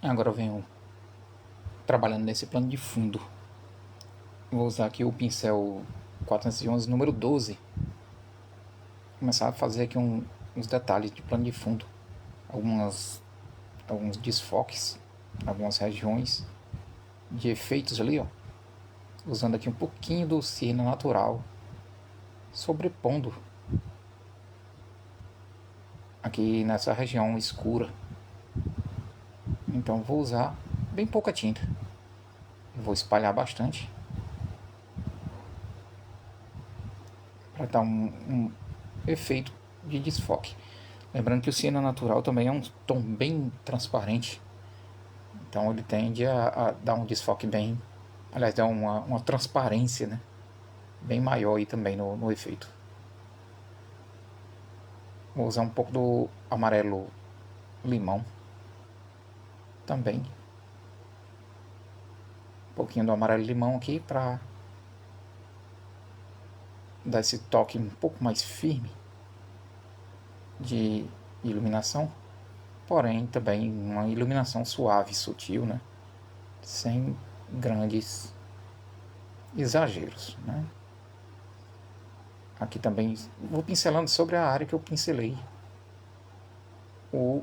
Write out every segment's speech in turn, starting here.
Agora eu venho trabalhando nesse plano de fundo. Vou usar aqui o pincel 411 número 12. Começar a fazer aqui uns detalhes de plano de fundo. Alguns desfoques, algumas regiões de efeitos ali, ó. Usando aqui um pouquinho do siena natural, sobrepondo aqui nessa região escura. Então vou usar bem pouca tinta. Vou espalhar bastante para dar um efeito de desfoque. Lembrando que o siena natural também é um tom bem transparente, então ele tende a dar um desfoque bem, aliás, dá uma transparência, né, bem maior aí também no efeito. Vou usar um pouco do amarelo limão também, um pouquinho do amarelo limão aqui para dar esse toque um pouco mais firme de iluminação, porém também uma iluminação suave, sutil, né, sem grandes exageros, né. Aqui também vou pincelando sobre a área que eu pincelei o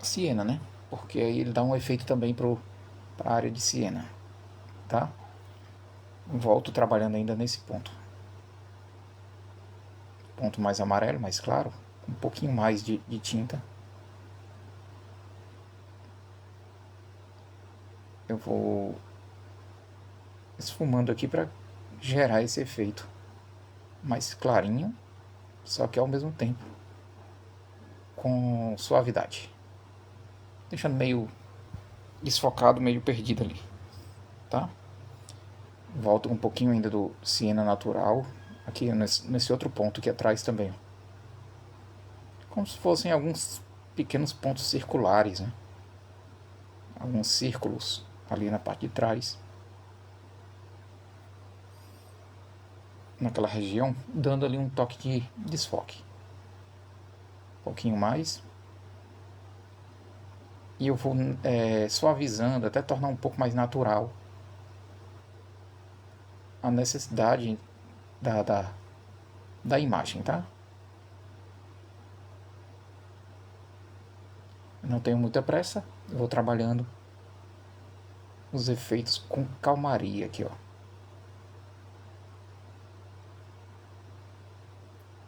siena, né? Porque aí ele dá um efeito também para a área de siena, tá? Volto trabalhando ainda nesse ponto. Ponto mais amarelo, mais claro, um pouquinho mais de tinta. Eu vou esfumando aqui para gerar esse efeito mais clarinho, só que ao mesmo tempo com suavidade, deixando meio desfocado, meio perdido ali, tá? Volto um pouquinho ainda do siena natural aqui nesse outro ponto aqui atrás também, como se fossem alguns pequenos pontos circulares, né? Alguns círculos ali na parte de trás, naquela região, dando ali um toque de desfoque. Um pouquinho mais. E eu vou suavizando até tornar um pouco mais natural a necessidade da imagem, tá? Não tenho muita pressa, eu vou trabalhando os efeitos com calmaria aqui, ó.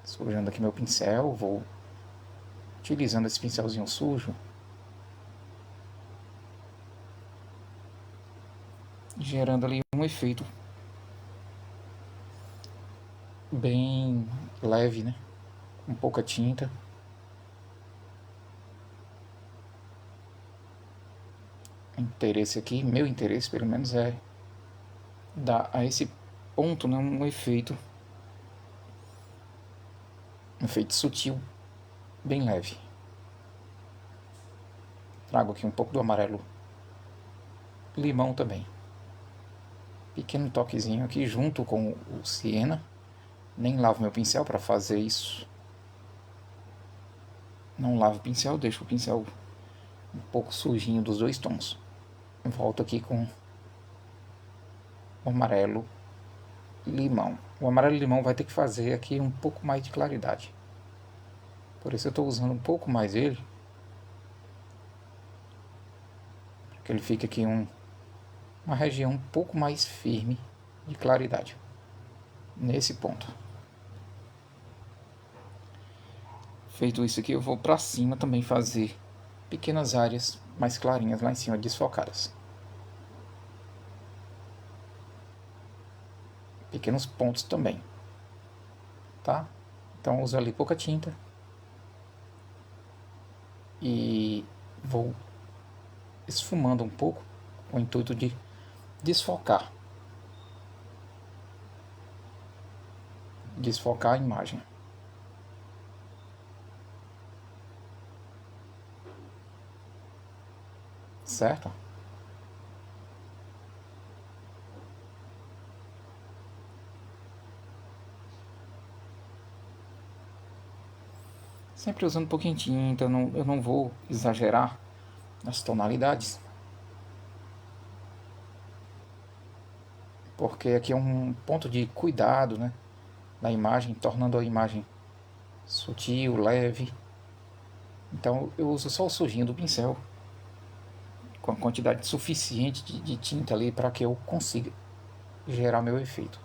Sujando aqui meu pincel, vou utilizando esse pincelzinho sujo, gerando ali um efeito bem leve, né? Com pouca tinta. Interesse aqui, meu interesse pelo menos é dar a esse ponto, né, um efeito sutil, bem leve. Trago aqui um pouco do amarelo limão também. Pequeno toquezinho aqui junto com o siena. Nem lavo meu pincel para fazer isso. Não lavo o pincel, deixo o pincel um pouco sujinho dos dois tons. Volto aqui com o amarelo limão. O amarelo limão vai ter que fazer aqui um pouco mais de claridade. Por isso eu estou usando um pouco mais ele. Para que ele fique aqui uma região um pouco mais firme de claridade. Nesse ponto. Feito isso aqui, eu vou para cima também fazer pequenas áreas mais clarinhas lá em cima, desfocadas. Pequenos pontos também, tá? Então uso ali pouca tinta e vou esfumando um pouco com o intuito de desfocar a imagem. Certo? Sempre usando um pouquinho de tinta, eu não vou exagerar nas tonalidades. Porque aqui é um ponto de cuidado, né, na imagem, tornando a imagem sutil, leve. Então eu uso só o sujinho do pincel, com a quantidade suficiente de tinta ali para que eu consiga gerar meu efeito.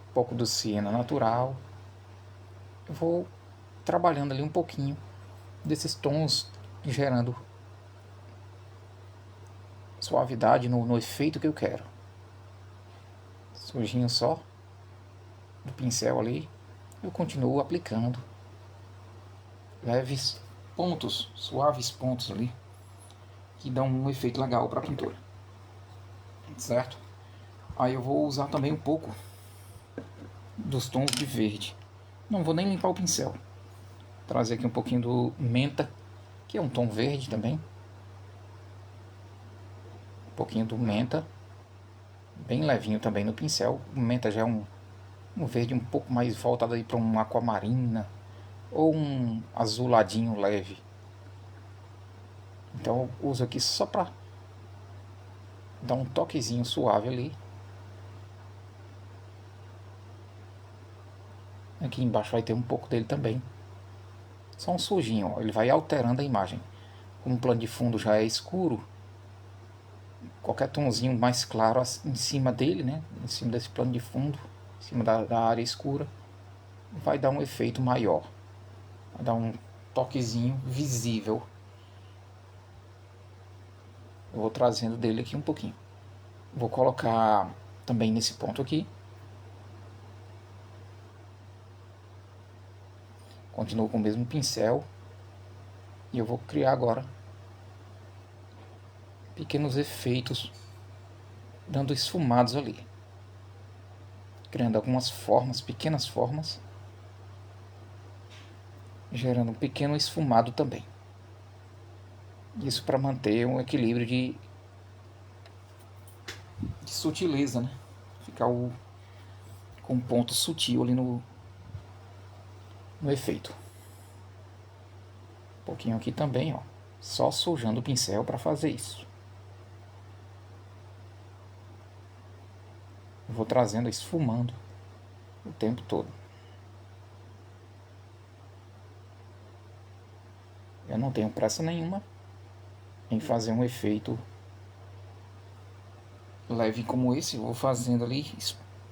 Um pouco do siena natural. Eu vou trabalhando ali um pouquinho desses tons, gerando suavidade no efeito que eu quero. Sujinho só do pincel ali, eu continuo aplicando leves pontos, suaves pontos ali, que dão um efeito legal para a pintura, certo? Aí eu vou usar também um pouco dos tons de verde. Não vou nem limpar o pincel. Trazer aqui um pouquinho do menta, que é um tom verde também. Um pouquinho do menta, bem levinho também no pincel. O menta já é um verde um pouco mais voltado aí para um aquamarina ou um azuladinho leve. Então eu uso aqui só para dar um toquezinho suave ali. Aqui embaixo vai ter um pouco dele também. Só um sujinho, ó. Ele vai alterando a imagem. Como o plano de fundo já é escuro, qualquer tomzinho mais claro em cima dele, né? Em cima desse plano de fundo, em cima da área escura, vai dar um efeito maior. Vai dar um toquezinho visível. Eu vou trazendo dele aqui um pouquinho. Vou colocar também nesse ponto aqui. Continuo com o mesmo pincel. E eu vou criar agora pequenos efeitos, dando esfumados ali. Criando algumas formas, pequenas formas. Gerando um pequeno esfumado também. Isso para manter um equilíbrio de sutileza, né? Ficar com um ponto sutil ali no efeito. Um pouquinho aqui também, ó. Só sujando o pincel para fazer isso. Eu vou trazendo, esfumando o tempo todo. Eu não tenho pressa nenhuma em fazer um efeito leve como esse. Eu vou fazendo ali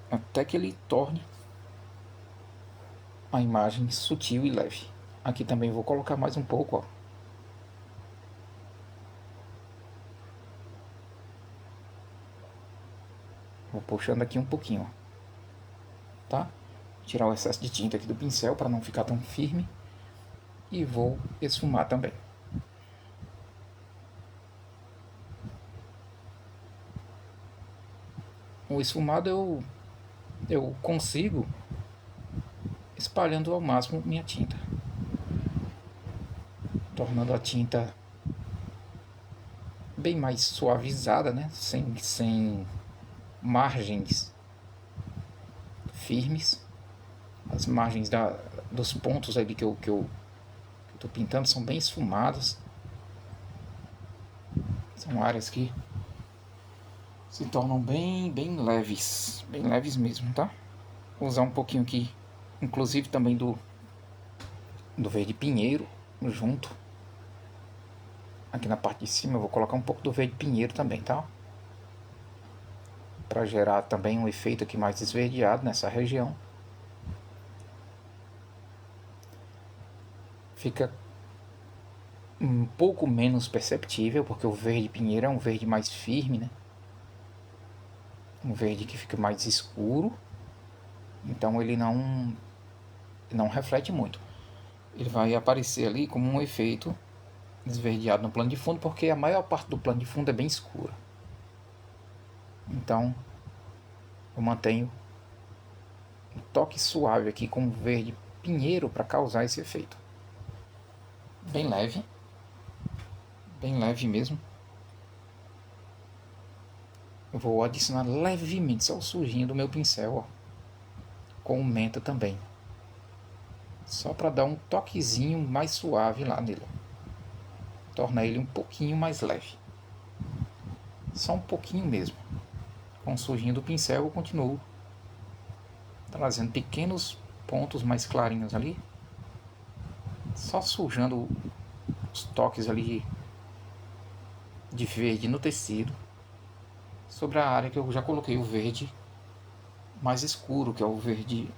até que ele torne a imagem sutil e leve. Aqui também vou colocar mais um pouco, ó. Vou puxando aqui um pouquinho, ó. Tá? Tirar o excesso de tinta aqui do pincel para não ficar tão firme. E vou esfumar também. O esfumado eu consigo espalhando ao máximo minha tinta, tornando a tinta bem mais suavizada, né? Sem margens firmes. As margens dos pontos ali que eu estou pintando são bem esfumadas. São áreas que se tornam bem leves mesmo, tá? Vou usar um pouquinho aqui, inclusive também do verde pinheiro junto. Aqui na parte de cima eu vou colocar um pouco do verde pinheiro também, tá? Para gerar também um efeito aqui mais esverdeado nessa região. Fica um pouco menos perceptível, porque o verde pinheiro é um verde mais firme, né? Um verde que fica mais escuro. Então ele não reflete muito. Ele vai aparecer ali como um efeito esverdeado no plano de fundo, porque a maior parte do plano de fundo é bem escura. Então eu mantenho um toque suave aqui com verde pinheiro para causar esse efeito. Bem leve mesmo. Eu vou adicionar levemente só o sujinho do meu pincel, ó, com o menta também, só para dar um toquezinho mais suave lá nele. torna ele um pouquinho mais leve. Só um pouquinho mesmo. Com o sujinho do pincel eu continuo trazendo pequenos pontos mais clarinhos ali, só sujando os toques ali de verde no tecido, sobre a área que eu já coloquei o verde mais escuro, que é o verde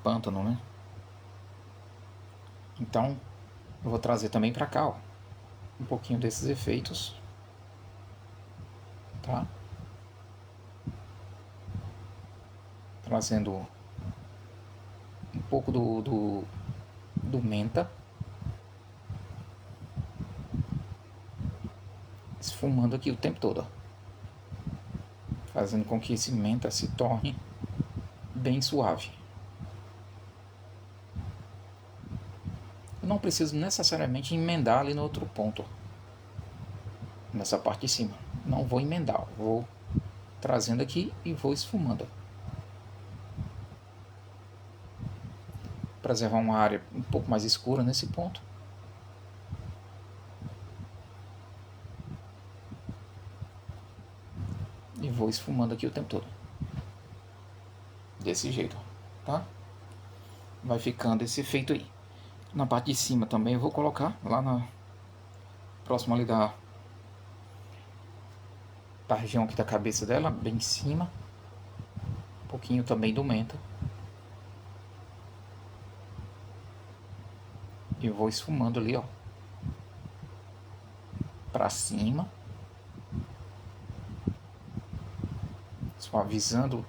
pântano, né? Então eu vou trazer também para cá, ó, um pouquinho desses efeitos, tá? Trazendo um pouco do menta, esfumando aqui o tempo todo, ó, fazendo com que esse menta se torne bem suave. Eu não preciso necessariamente emendar ali no outro ponto, nessa parte de cima. Não vou emendar, vou trazendo aqui e vou esfumando. Preservar uma área um pouco mais escura nesse ponto. E vou esfumando aqui o tempo todo. Desse jeito, tá? Vai ficando esse efeito aí. Na parte de cima também eu vou colocar lá na próxima ali da região aqui da cabeça dela, bem em cima. Um pouquinho também do menta. E vou esfumando ali, ó, pra cima, suavizando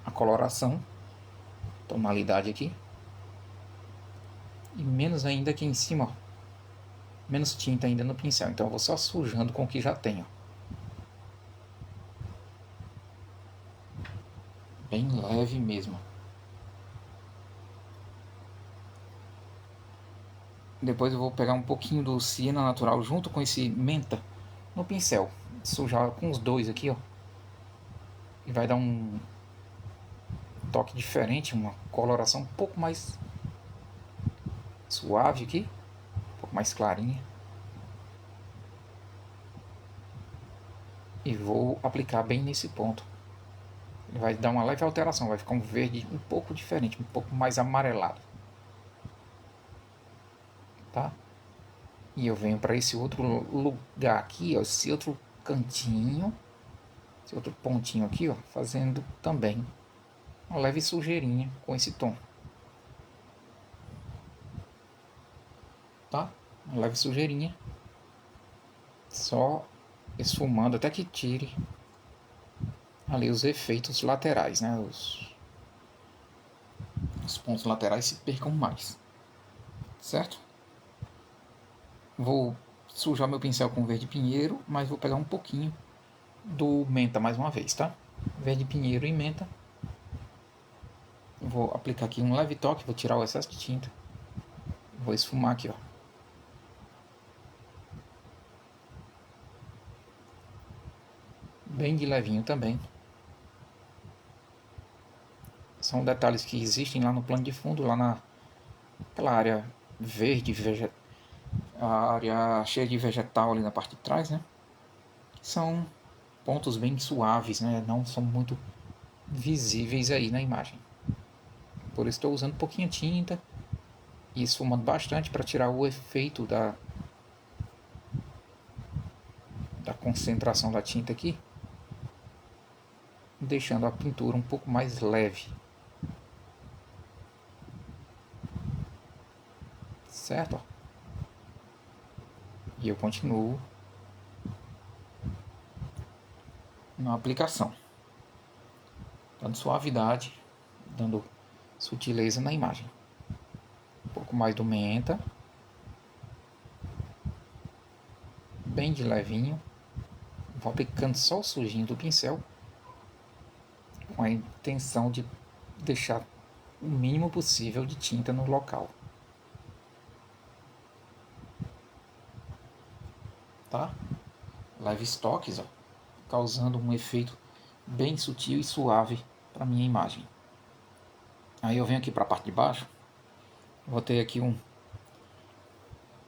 a coloração, tonalidade aqui, e menos ainda aqui em cima, ó, menos tinta ainda no pincel, então eu vou só sujando com o que já tenho, bem leve mesmo. Depois eu vou pegar um pouquinho do siena natural junto com esse menta no pincel, sujar com os dois aqui, ó, e vai dar um toque diferente, uma coloração um pouco mais suave aqui, um pouco mais clarinha. E vou aplicar bem nesse ponto. Ele vai dar uma leve alteração, vai ficar um verde um pouco diferente, um pouco mais amarelado, tá? E eu venho para esse outro lugar aqui, ó, esse outro cantinho, esse outro pontinho aqui, ó, fazendo também uma leve sujeirinha com esse tom, tá? Uma leve sujeirinha, só esfumando até que tire ali os efeitos laterais, né? Os pontos laterais se percam mais, certo? Vou sujar meu pincel com verde pinheiro, mas vou pegar um pouquinho do menta mais uma vez, tá? Verde pinheiro e menta. Vou aplicar aqui um leve toque, vou tirar o excesso de tinta. Vou esfumar aqui, ó. Bem de levinho também. São detalhes que existem lá no plano de fundo, lá naquela área verde, a área cheia de vegetal ali na parte de trás, né? São pontos bem suaves, né? Não são muito visíveis aí na imagem. Por isso estou usando um pouquinho de tinta e esfumando bastante para tirar o efeito da concentração da tinta aqui, deixando a pintura um pouco mais leve. Certo? E eu continuo na aplicação, dando suavidade, dando sutileza na imagem. Um pouco mais do menta, bem de levinho. Vou aplicando só o sujinho do pincel, com a intenção de deixar o mínimo possível de tinta no local. Tá? Leves toques, ó, causando um efeito bem sutil e suave para minha imagem. Aí eu venho aqui para a parte de baixo, vou ter aqui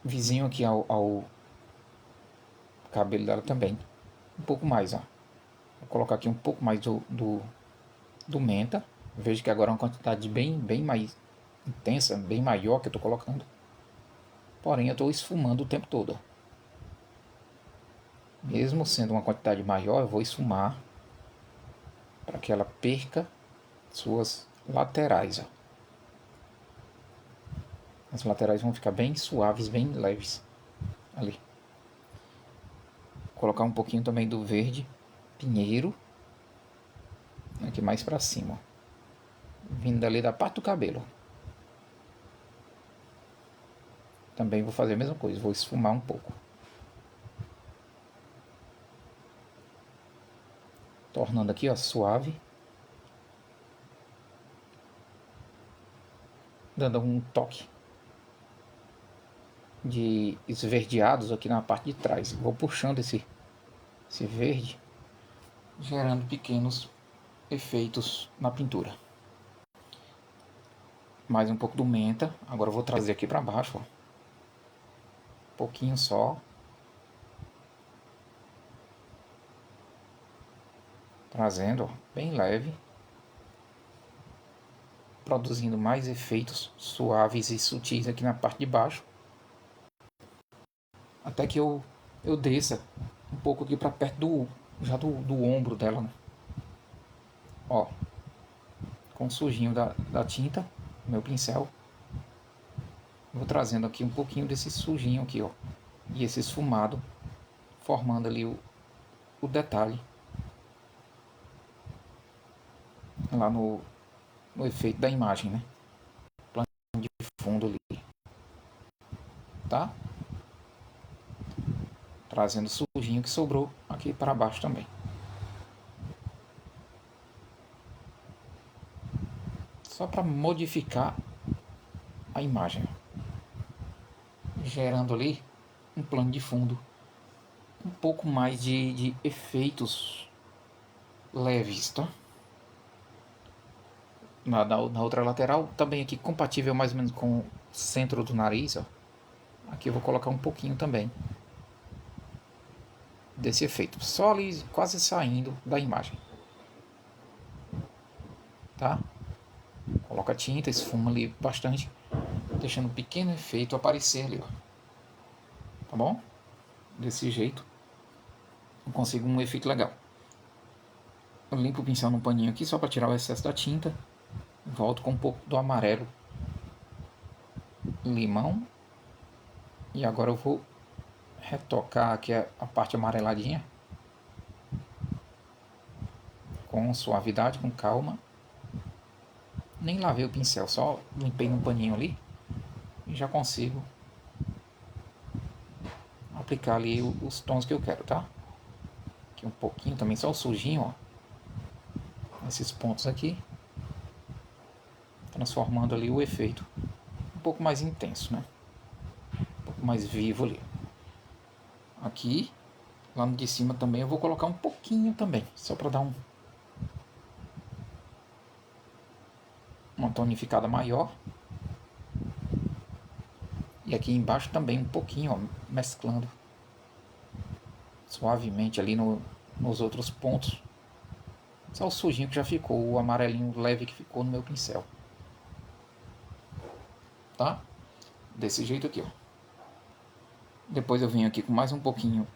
vizinho aqui ao cabelo dela também. Um pouco mais, ó. Vou colocar aqui um pouco mais do menta. Vejo que agora é uma quantidade bem mais intensa, bem maior que eu estou colocando. Porém, eu estou esfumando o tempo todo. Mesmo sendo uma quantidade maior, eu vou esfumar para que ela perca suas laterais. Ó. As laterais vão ficar bem suaves, bem leves ali. Vou colocar um pouquinho também do verde pinheiro aqui mais para cima, vindo dali da parte do cabelo. Também vou fazer a mesma coisa, vou esfumar um pouco, tornando aqui, ó, suave, dando um toque de esverdeados aqui na parte de trás. Vou puxando esse verde, gerando pequenos efeitos na pintura. Mais um pouco do menta. Agora eu vou trazer aqui para baixo, ó. Um pouquinho só. Trazendo, ó, bem leve. Produzindo mais efeitos suaves e sutis aqui na parte de baixo. Até que eu desça um pouco aqui para perto do ombro dela, né? Ó, com o sujinho da tinta, meu pincel, vou trazendo aqui um pouquinho desse sujinho aqui, ó, e esse esfumado, formando ali o detalhe lá no efeito da imagem, né? Plano de fundo ali, tá? Trazendo o sujinho que sobrou aqui para baixo também. Só para modificar a imagem, gerando ali um plano de fundo um pouco mais de efeitos leves, tá? Na outra lateral, também aqui compatível mais ou menos com o centro do nariz, ó. Aqui eu vou colocar um pouquinho também desse efeito, só ali quase saindo da imagem, tá? Coloca a tinta, esfuma ali bastante, deixando um pequeno efeito aparecer ali, ó. Tá bom? Desse jeito eu consigo um efeito legal. Eu limpo o pincel num paninho aqui só para tirar o excesso da tinta. Volto com um pouco do amarelo limão. E agora eu vou retocar aqui a parte amareladinha. Com suavidade, com calma. Nem lavei o pincel, só limpei num paninho ali. E já consigo aplicar ali os tons que eu quero, tá? Aqui um pouquinho também, só o sujinho, ó. Esses pontos aqui. Transformando ali o efeito um pouco mais intenso, né? Um pouco mais vivo ali. Aqui, lá no de cima também eu vou colocar um pouquinho também, só para dar uma tonificada maior. E aqui embaixo também um pouquinho, ó, mesclando suavemente ali nos outros pontos. Só o sujinho que já ficou, o amarelinho leve que ficou no meu pincel. Tá? Desse jeito aqui, ó. Depois eu venho aqui com mais um pouquinho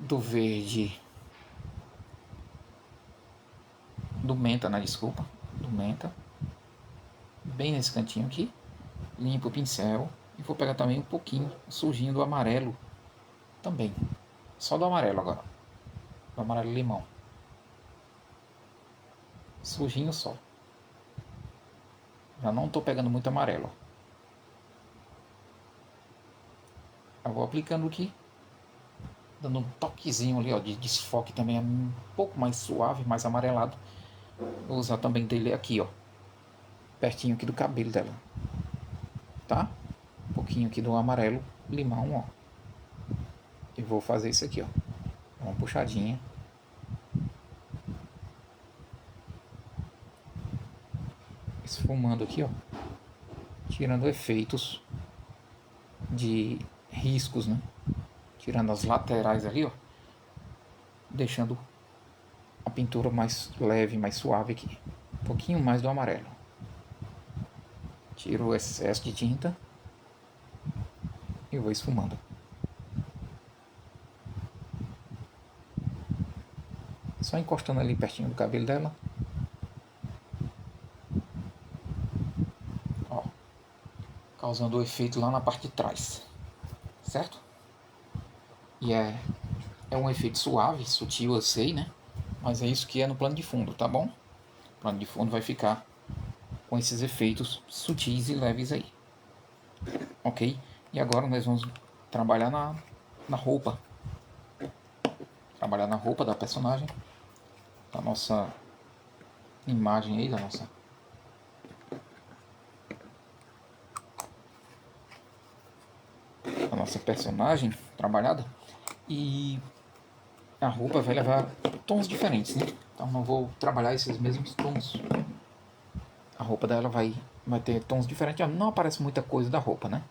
do verde, do menta, né? Desculpa, do menta. Bem nesse cantinho aqui. Limpo o pincel e vou pegar também um pouquinho sujinho do amarelo também. Só do amarelo agora. Do amarelo limão. Sujinho só. Já não estou pegando muito amarelo. Eu vou aplicando aqui. Dando um toquezinho ali, ó, de desfoque também. É um pouco mais suave, mais amarelado. Vou usar também dele aqui, ó. Pertinho aqui do cabelo dela. Tá? Um pouquinho aqui do amarelo limão, ó. E vou fazer isso aqui, ó. Uma puxadinha. Esfumando aqui, ó. Tirando efeitos de riscos, né? Tirando as laterais ali, ó, deixando a pintura mais leve, mais suave aqui. Um pouquinho mais do amarelo. Tiro o excesso de tinta e vou esfumando. Só encostando ali pertinho do cabelo dela. Ó, causando o efeito lá na parte de trás. Certo? E é um efeito suave, sutil, eu sei, né? Mas é isso que é no plano de fundo, tá bom? O plano de fundo vai ficar com esses efeitos sutis e leves aí. Ok? E agora nós vamos trabalhar na roupa. Trabalhar na roupa da personagem. Da nossa imagem aí, da nossa personagem trabalhada. E a roupa vai levar tons diferentes, né? Então não vou trabalhar esses mesmos tons. A roupa dela vai ter tons diferentes. Não aparece muita coisa da roupa, né?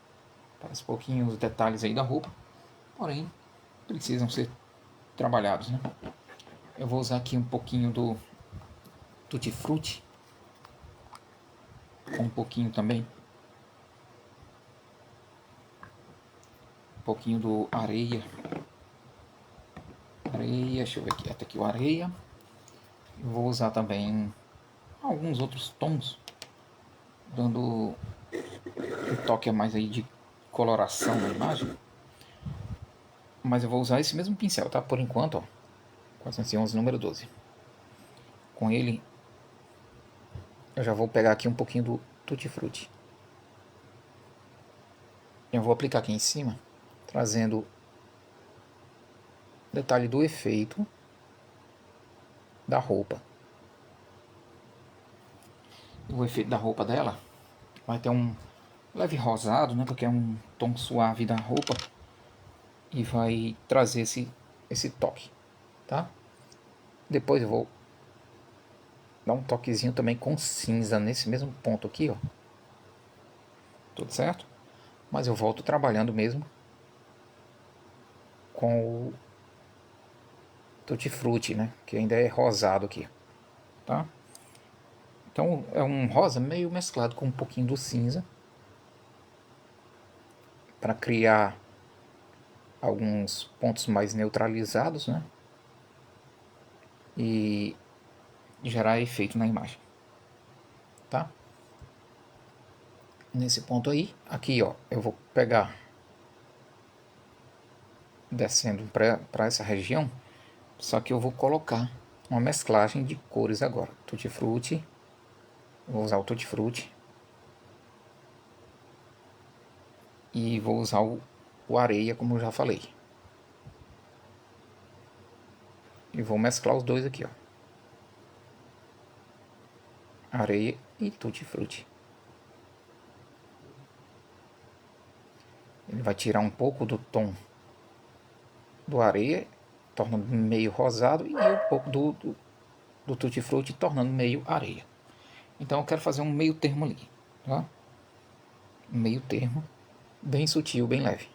Aparece pouquinhos detalhes aí da roupa. Porém, precisam ser trabalhados, né? Eu vou usar aqui um pouquinho do Tutti Frutti. Um pouquinho também. Um pouquinho do Areia. Areia, deixa eu ver aqui. Até aqui o Areia. Eu vou usar também alguns outros tons, dando um toque a mais aí de coloração na imagem. Mas eu vou usar esse mesmo pincel, tá? Por enquanto, ó. 411 número 12. Com ele, eu já vou pegar aqui um pouquinho do Tutti Frutti. Eu vou aplicar aqui em cima, trazendo detalhe do efeito da roupa. O efeito da roupa dela vai ter um leve rosado, né? Porque é um tom suave da roupa e vai trazer esse toque, tá? Depois eu vou dar um toquezinho também com cinza nesse mesmo ponto aqui, ó. Tudo certo? Mas eu volto trabalhando mesmo com o Tutti Frutti, né? Que ainda é rosado aqui, tá? Então é um rosa meio mesclado com um pouquinho do cinza para criar alguns pontos mais neutralizados, né? E gerar efeito na imagem, tá? Nesse ponto aí, aqui ó, eu vou pegar descendo para essa região, só que eu vou colocar uma mesclagem de cores agora. Tutti Frutti, vou usar o Tutti Frutti e vou usar o Areia, como eu já falei. E vou mesclar os dois aqui, ó. Areia e Tutti Frutti. Ele vai tirar um pouco do tom do Areia, tornando meio rosado, e um pouco do Tutti Frutti, tornando meio areia. Então eu quero fazer um meio termo ali, tá? Um meio termo, bem sutil, bem leve.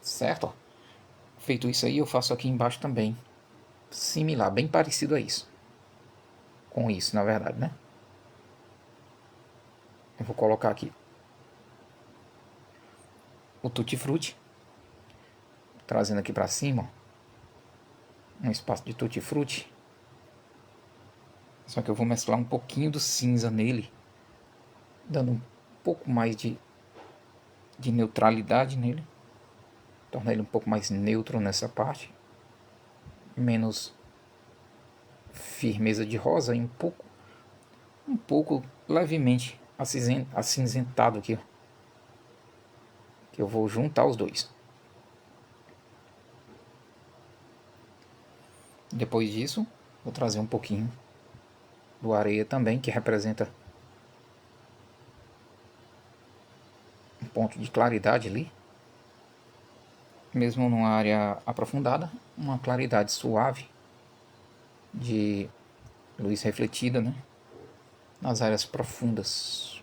Certo? Feito isso aí, eu faço aqui embaixo também. Similar, bem parecido a isso. Com isso, na verdade, né? Eu vou colocar aqui o Tutti Frutti, trazendo aqui para cima, ó, um espaço de Tutti Frutti. Só que eu vou mesclar um pouquinho do cinza nele, dando um pouco mais de neutralidade nele. Tornar ele um pouco mais neutro nessa parte. Menos firmeza de rosa e um pouco levemente acinzentado aqui. Que eu vou juntar os dois. Depois disso, vou trazer um pouquinho do Areia também, que representa um ponto de claridade ali. Mesmo numa área aprofundada, uma claridade suave de luz refletida, né? Nas áreas profundas,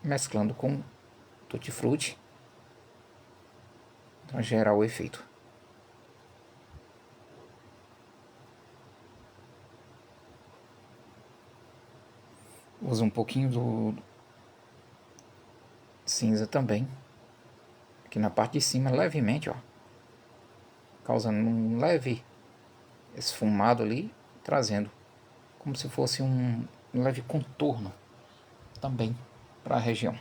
mesclando com Tutti Frutti para gerar o efeito. Usa um pouquinho do cinza também, aqui na parte de cima, levemente, ó, causando um leve esfumado ali, trazendo como se fosse um leve contorno também para a região.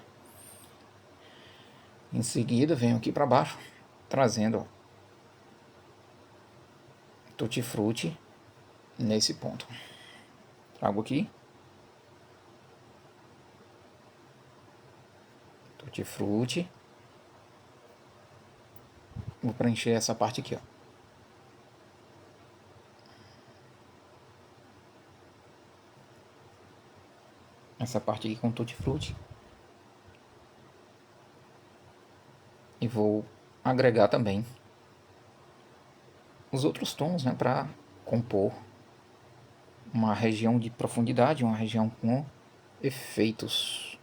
Em seguida, venho aqui para baixo, trazendo, ó, Tutti Frutti nesse ponto. Trago aqui Tutti Frutti. Vou preencher essa parte aqui, ó. Essa parte aqui com Tutti Frutti. E vou agregar também os outros tons, né, para compor uma região de profundidade, uma região com efeitos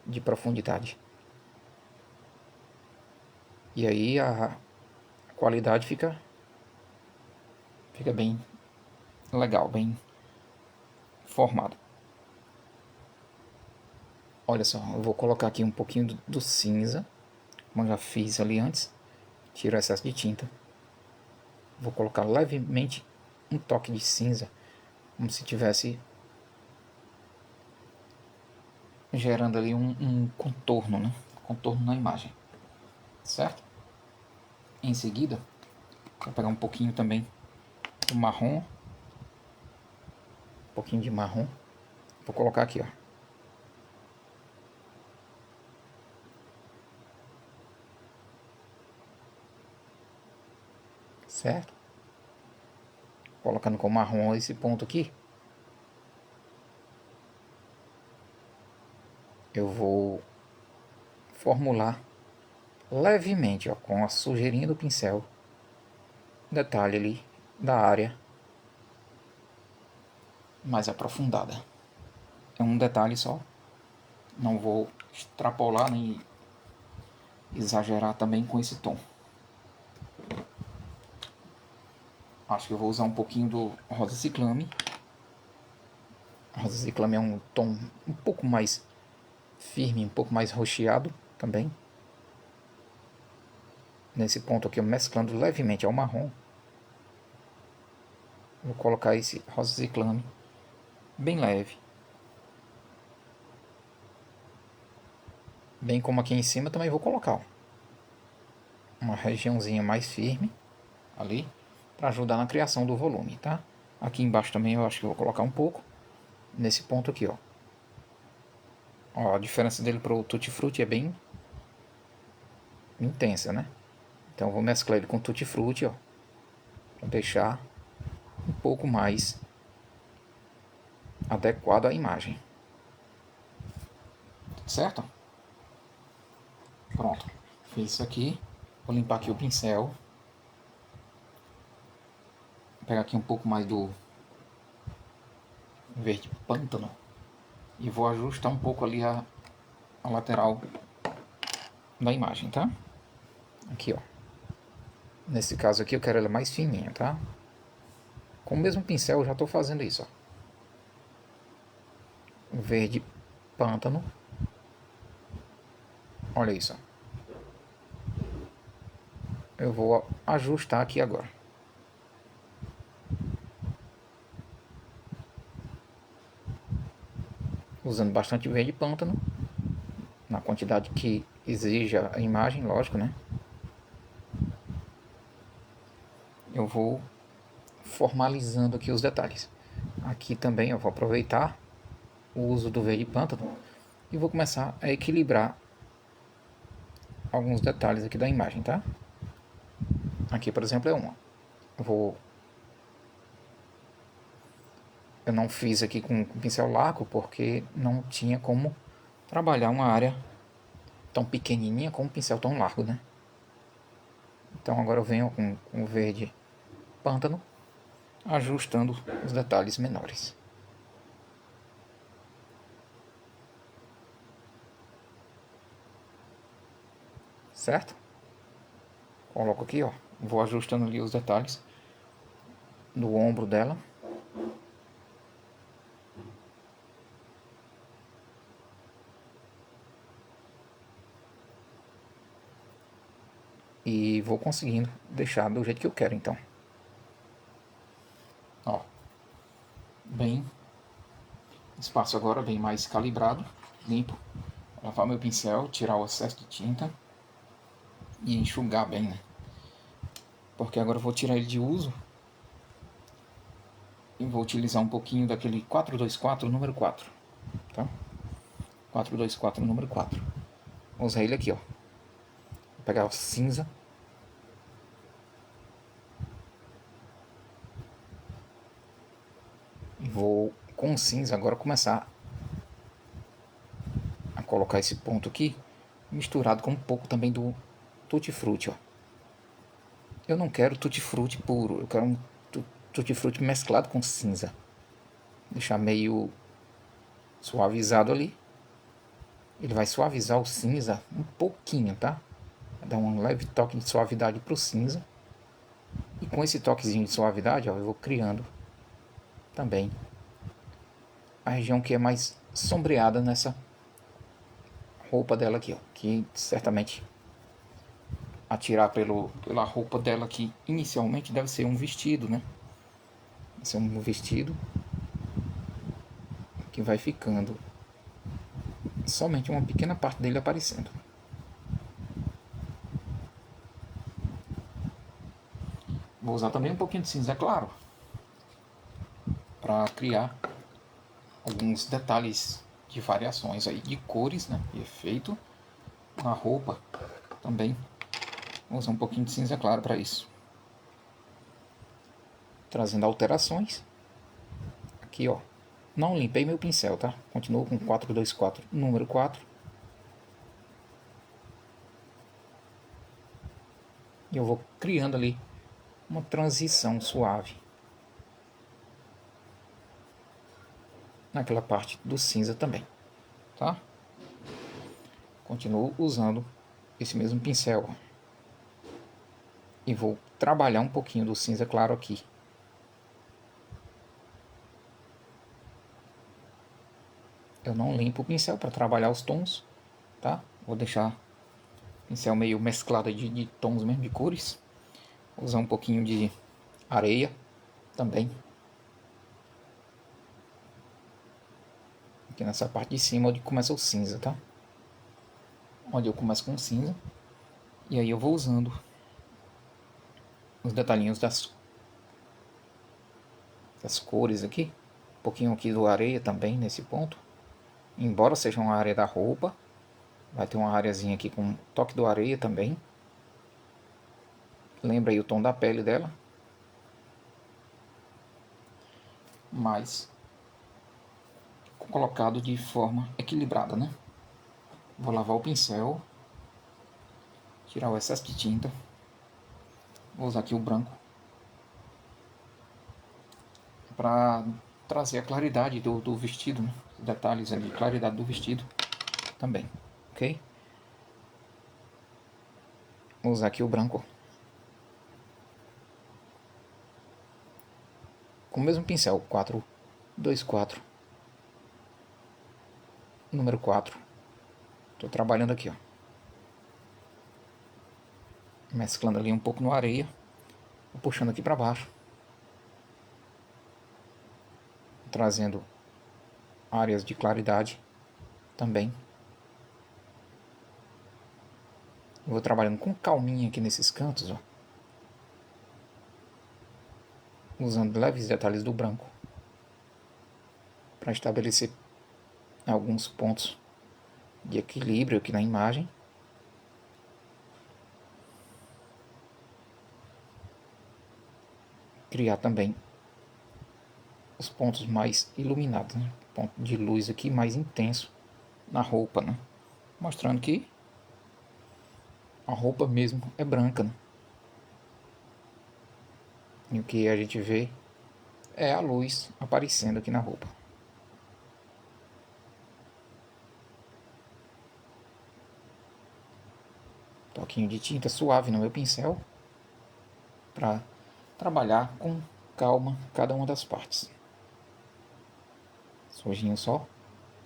de profundidade. E aí a qualidade fica bem legal, bem formada. Olha só, eu vou colocar aqui um pouquinho do cinza, como eu já fiz ali antes. Tiro o excesso de tinta. Vou colocar levemente um toque de cinza, como se tivesse gerando ali um contorno, né? Contorno na imagem, certo? Em seguida, vou pegar um pouquinho também do marrom, um pouquinho de marrom, vou colocar aqui, ó. Certo? Colocando com marrom esse ponto aqui, eu vou formular levemente, ó, com a sujeirinha do pincel, detalhe ali da área mais aprofundada. É um detalhe só, não vou extrapolar nem exagerar também com esse tom. Acho que eu vou usar um pouquinho do rosa ciclame. Rosa ciclame é um tom um pouco mais firme, um pouco mais rocheado também. Nesse ponto aqui, eu mesclando levemente ao marrom. Vou colocar esse rosa ciclame bem leve. Bem como aqui em cima também vou colocar, ó, uma regiãozinha mais firme ali, para ajudar na criação do volume, tá? Aqui embaixo também eu acho que eu vou colocar um pouco, nesse ponto aqui, ó. Ó, a diferença dele pro Tutti Frutti é bem intensa, né? Então eu vou mesclar ele com Tutti Frutti, ó, para deixar um pouco mais adequado à imagem. Certo? Pronto. Fiz isso aqui. Vou limpar aqui o pincel. Vou pegar aqui um pouco mais do verde pântano. E vou ajustar um pouco ali a lateral da imagem, tá? Aqui, ó. Nesse caso aqui eu quero ela mais fininha, tá? Com o mesmo pincel eu já estou fazendo isso, ó. Verde pântano. Olha isso, ó. Eu vou ajustar aqui agora. Usando bastante verde pântano, na quantidade que exija a imagem, lógico, né? Eu vou formalizando aqui os detalhes. Aqui também eu vou aproveitar o uso do verde pântano e vou começar a equilibrar alguns detalhes aqui da imagem, tá? Aqui, por exemplo, é uma. Eu não fiz aqui com pincel laco porque não tinha como trabalhar uma área tão pequenininha com um pincel tão largo, né? Então agora eu venho com o verde pântano ajustando os detalhes menores. Certo? Coloco aqui, ó. Vou ajustando ali os detalhes do ombro dela. E vou conseguindo deixar do jeito que eu quero, então. Ó. Bem. Espaço agora bem mais calibrado. Limpo. Lavar meu pincel, tirar o excesso de tinta. E enxugar bem, né? Porque agora eu vou tirar ele de uso. E vou utilizar um pouquinho daquele 424 número 4. Tá? 424 número 4. Vou usar ele aqui, ó. Vou pegar o cinza. E vou, com o cinza, agora começar a colocar esse ponto aqui, misturado com um pouco também do Tutti Frutti, ó. Eu não quero Tutti Frutti puro, eu quero um Tutti Frutti mesclado com cinza. Deixar meio suavizado ali. Ele vai suavizar o cinza um pouquinho, tá? Vai dar um leve toque de suavidade pro cinza. E com esse toquezinho de suavidade, ó, eu vou criando também a região que é mais sombreada nessa roupa dela aqui, ó. Que certamente atirar pela roupa dela que inicialmente deve ser um vestido, né? Deve ser um vestido que vai ficando somente uma pequena parte dele aparecendo. Vou usar também um pouquinho de cinza, é claro, para criar alguns detalhes de variações aí de cores, né? E efeito na roupa também. Vou usar um pouquinho de cinza claro para isso. Trazendo alterações. Aqui, ó. Não limpei meu pincel, tá? Continuo com 424, número 4. E eu vou criando ali uma transição suave naquela parte do cinza também, tá? Continuo usando esse mesmo pincel, ó. E vou trabalhar um pouquinho do cinza claro aqui. Eu não limpo o pincel para trabalhar os tons, tá? Vou deixar o pincel meio mesclado de tons mesmo, de cores. Vou usar um pouquinho de areia também. Aqui nessa parte de cima onde começa o cinza, tá? Onde eu começo com cinza. E aí eu vou usando os detalhinhos das cores aqui. Um pouquinho aqui do areia também nesse ponto. Embora seja uma área da roupa, vai ter uma areazinha aqui com toque do areia também. Lembra aí o tom da pele dela. Mas colocado de forma equilibrada, né? Vou lavar o pincel. Tirar o excesso de tinta. Vou usar aqui o branco. Para trazer a claridade do vestido, né? Detalhes ali, claridade do vestido também, ok? Vou usar aqui o branco com o mesmo pincel, 424, número 4. Estou trabalhando aqui, ó, mesclando ali um pouco no areia, puxando aqui para baixo, trazendo áreas de claridade também. Vou trabalhando com calminha aqui nesses cantos, ó, usando leves detalhes do branco para estabelecer alguns pontos de equilíbrio aqui na imagem. Criar também os pontos mais iluminados, né? Ponto de luz aqui mais intenso na roupa, né? Mostrando que a roupa mesmo é branca, né? E o que a gente vê é a luz aparecendo aqui na roupa. Toquinho de tinta suave no meu pincel para trabalhar com calma cada uma das partes. Sujinho só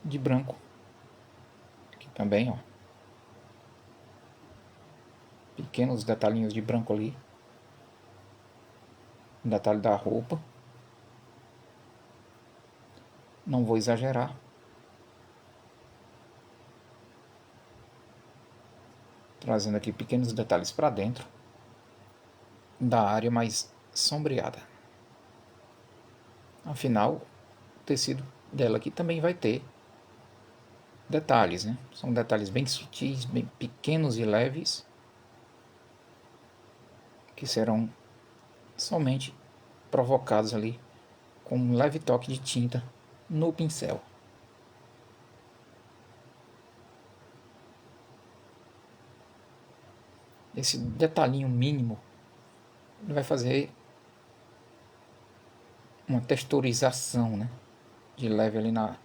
de branco. Aqui também, ó. Pequenos detalhinhos de branco ali. Detalhe da roupa. Não vou exagerar. Trazendo aqui pequenos detalhes para dentro da área mais sombreada. Afinal, o tecido dela aqui também vai ter detalhes, né? São detalhes bem sutis, bem pequenos e leves, que serão somente provocados ali com um leve toque de tinta no pincel. Esse detalhinho mínimo vai fazer uma texturização, né, de leve ali na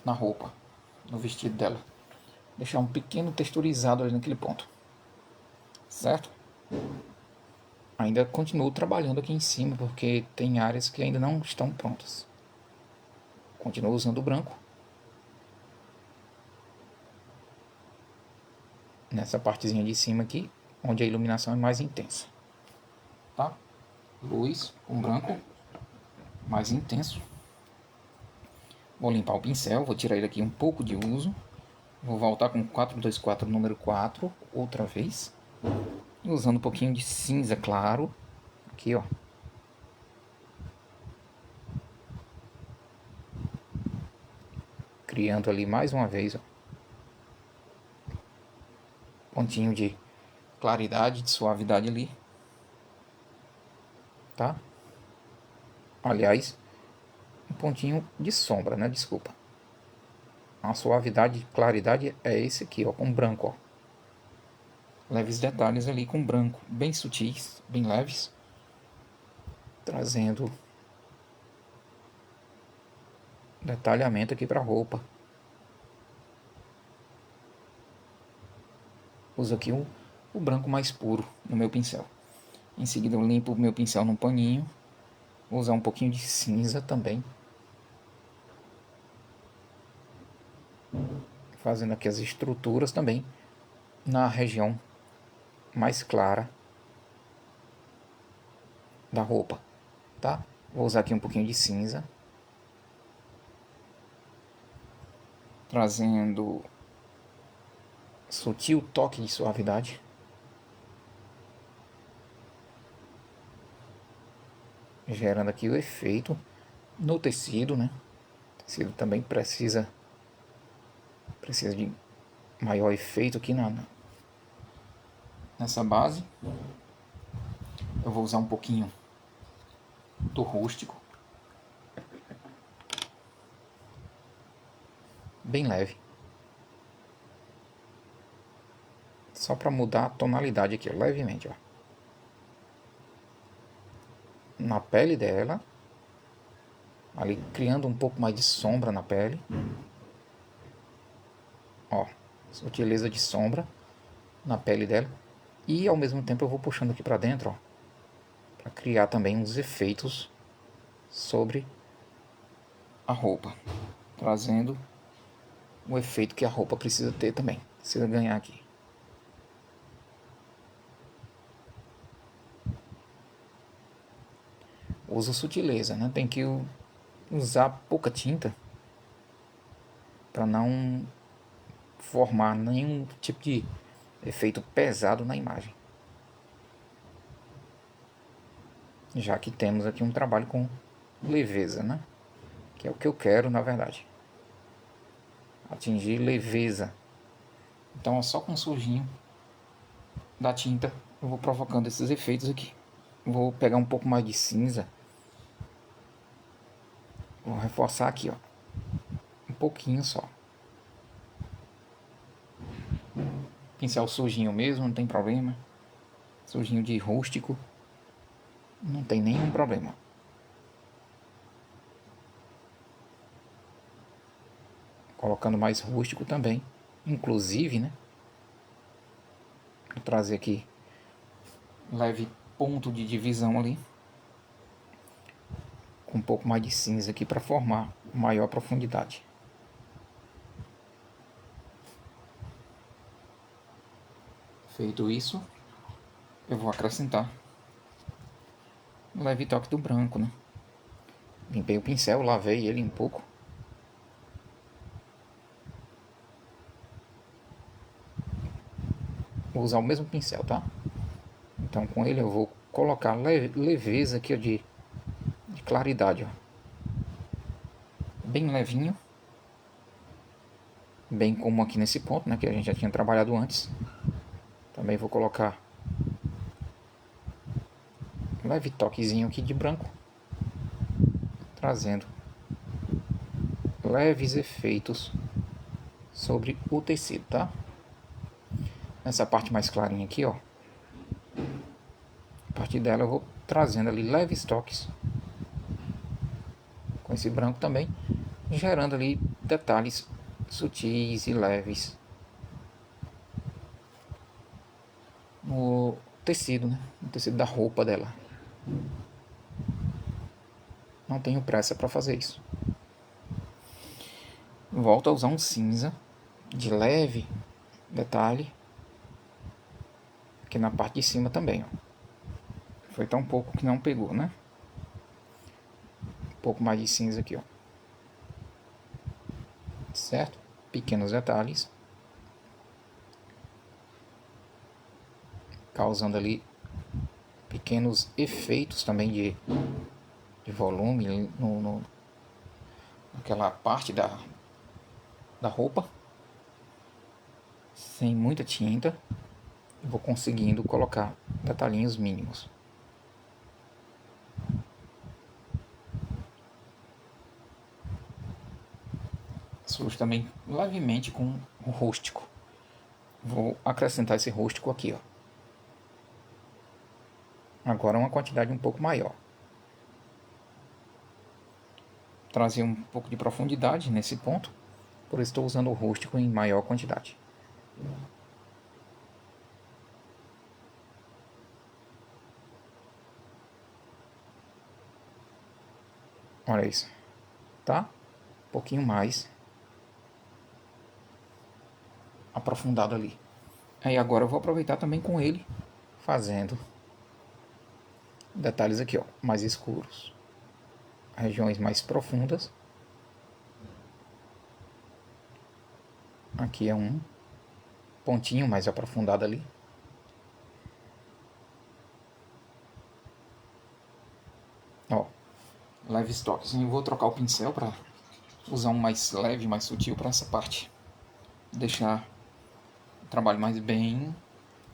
roupa, no vestido dela. Deixar um pequeno texturizado ali naquele ponto, certo? Ainda continuo trabalhando aqui em cima porque tem áreas que ainda não estão prontas. Continuo usando o branco nessa partezinha de cima aqui, onde a iluminação é mais intensa, tá? Luz com branco mais intenso. Vou limpar o pincel, vou tirar ele aqui um pouco de uso. Vou voltar com 424 número 4 outra vez, usando um pouquinho de cinza claro aqui, ó. Criando ali mais uma vez, ó, pontinho de claridade, de suavidade ali, tá? Aliás, um pontinho de sombra, né? Desculpa. A suavidade, claridade é esse aqui, ó, com branco, ó. Leves detalhes ali com branco, bem sutis, bem leves, trazendo detalhamento aqui para a roupa. Uso aqui o branco mais puro no meu pincel. Em seguida eu limpo o meu pincel num paninho. Vou usar um pouquinho de cinza também, fazendo aqui as estruturas também na região mais clara da roupa, tá? Vou usar aqui um pouquinho de cinza, trazendo sutil toque de suavidade. Gerando aqui o efeito no tecido, né? O tecido também precisa de maior efeito aqui nessa base. Eu vou usar um pouquinho do rústico, bem leve, só para mudar a tonalidade aqui, ó, levemente, ó. Na pele dela, ali criando um pouco mais de sombra na pele, ó, sutileza de sombra na pele dela, e ao mesmo tempo eu vou puxando aqui para dentro, ó, para criar também uns efeitos sobre a roupa, trazendo o efeito que a roupa precisa ter também, precisa ganhar aqui. Usa sutileza, né? Tem que usar pouca tinta para não formar nenhum tipo de efeito pesado na imagem. Já que temos aqui um trabalho com leveza, né? Que é o que eu quero, na verdade. Atingir leveza. Então é só com o sujinho da tinta eu vou provocando esses efeitos aqui. Vou pegar um pouco mais de cinza. Vou reforçar aqui, ó. Um pouquinho só. Pincel sujinho mesmo, não tem problema. Sujinho de rústico. Não tem nenhum problema. Colocando mais rústico também. Inclusive, né? Vou trazer aqui leve ponto de divisão ali. Com um pouco mais de cinza aqui para formar maior profundidade. Feito isso, eu vou acrescentar um leve toque do branco, né? Limpei o pincel, lavei ele um pouco. Vou usar o mesmo pincel, tá? Então com ele eu vou colocar leveza aqui ó, de claridade, ó. Bem levinho. Bem como aqui nesse ponto, né? Que a gente já tinha trabalhado antes. Também vou colocar um leve toquezinho aqui de branco. Trazendo leves efeitos sobre o tecido, tá? Nessa parte mais clarinha aqui, ó. A partir dela eu vou trazendo ali leves toques com esse branco também, gerando ali detalhes sutis e leves no tecido, né? No tecido da roupa dela. Não tenho pressa para fazer isso. Volto a usar um cinza de leve detalhe aqui na parte de cima também, ó. Foi tão pouco que não pegou, né? Um pouco mais de cinza aqui, ó. Certo? Pequenos detalhes. Causando ali pequenos efeitos também de volume naquela parte da roupa. Sem muita tinta. Vou conseguindo colocar detalhinhos mínimos. Sujo também levemente com o rústico. Vou acrescentar esse rústico aqui, ó. Agora uma quantidade um pouco maior. Trazer um pouco de profundidade nesse ponto, por isso estou usando o rústico em maior quantidade. Olha isso, tá? Um pouquinho mais aprofundado ali. Aí agora eu vou aproveitar também com ele, fazendo detalhes aqui, ó, mais escuros, regiões mais profundas. Aqui é um pontinho mais aprofundado ali. Ó, leves toques. Eu vou trocar o pincel para usar um mais leve, mais sutil para essa parte. Deixar o trabalho mais bem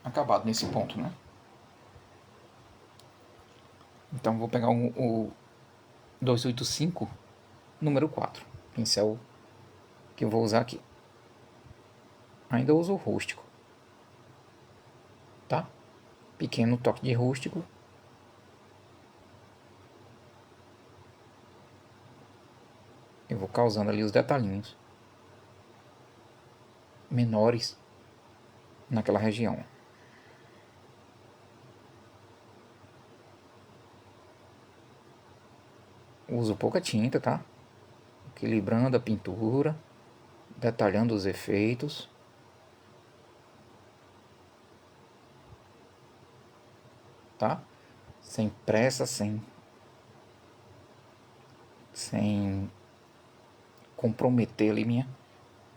acabado nesse ponto, né? Então vou pegar o 285, número 4, pincel que eu vou usar aqui. Ainda uso o rústico, tá? Pequeno toque de rústico. Eu vou causando ali os detalhinhos menores naquela região. Uso pouca tinta, tá? Equilibrando a pintura, detalhando os efeitos. Tá? Sem pressa, sem comprometer ali minha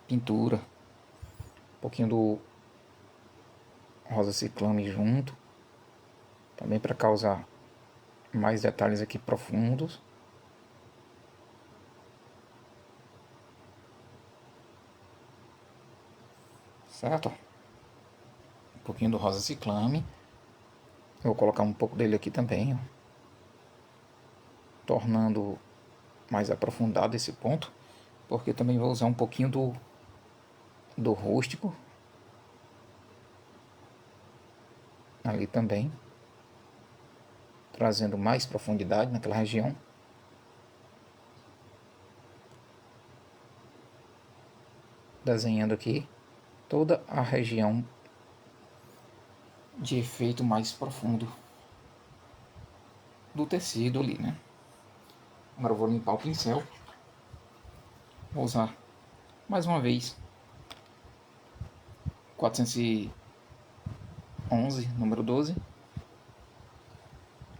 pintura. Um pouquinho do rosa ciclame junto, também para causar mais detalhes aqui profundos. Certo? Um pouquinho do rosa ciclame. Eu vou colocar um pouco dele aqui também, ó, tornando mais aprofundado esse ponto, porque também vou usar um pouquinho do rústico ali também, trazendo mais profundidade naquela região. Desenhando aqui toda a região de efeito mais profundo do tecido ali, né? Agora eu vou limpar o pincel. Vou usar mais uma vez 411, número 12,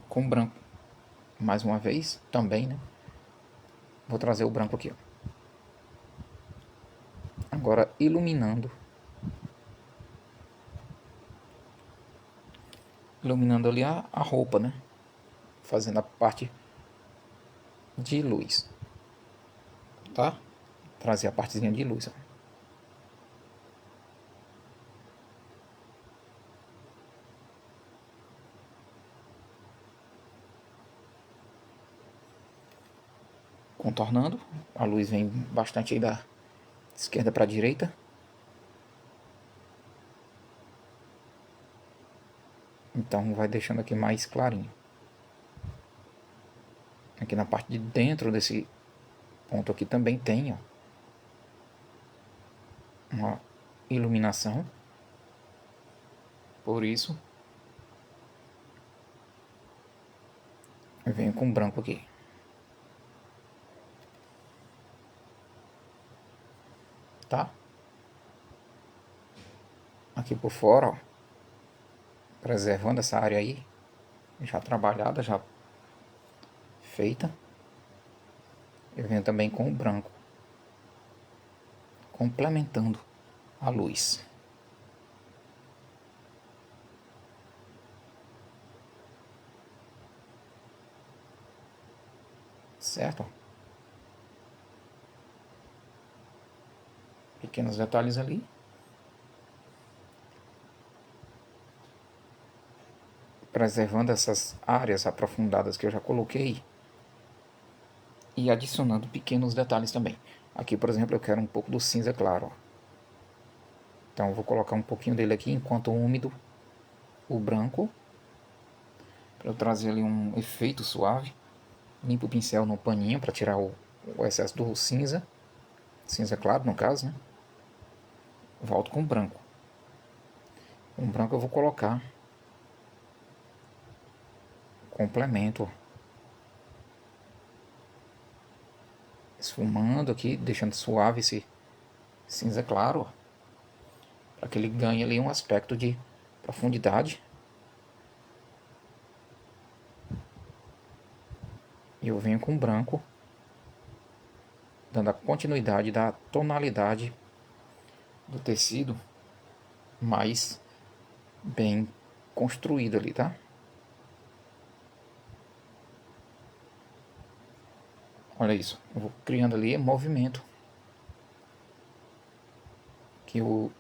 com branco. Mais uma vez também, né? Vou trazer o branco aqui, ó. Agora iluminando ali a roupa, né? Fazendo a parte de luz, tá? Trazer a partezinha de luz, ó. Contornando, a luz vem bastante aí da esquerda para a direita. Então vai deixando aqui mais clarinho. Aqui na parte de dentro desse ponto aqui também tem, ó, uma iluminação. Por isso eu venho com branco aqui. Tá? Aqui por fora, ó, preservando essa área aí, já trabalhada, já feita. Eu venho também com o branco, complementando a luz. Certo? Pequenos detalhes ali. Preservando essas áreas aprofundadas que eu já coloquei. E adicionando pequenos detalhes também. Aqui, por exemplo, eu quero um pouco do cinza claro, ó. Então eu vou colocar um pouquinho dele aqui enquanto úmido o branco, para eu trazer ali um efeito suave. Limpo o pincel no paninho para tirar o excesso do cinza claro no caso, né? Volto com o branco. Com o branco eu vou colocar complemento, esfumando aqui, deixando suave esse cinza claro, para que ele ganhe ali um aspecto de profundidade. E eu venho com branco, dando a continuidade da tonalidade do tecido mais bem construído ali, tá? Olha isso, eu vou criando ali movimento que o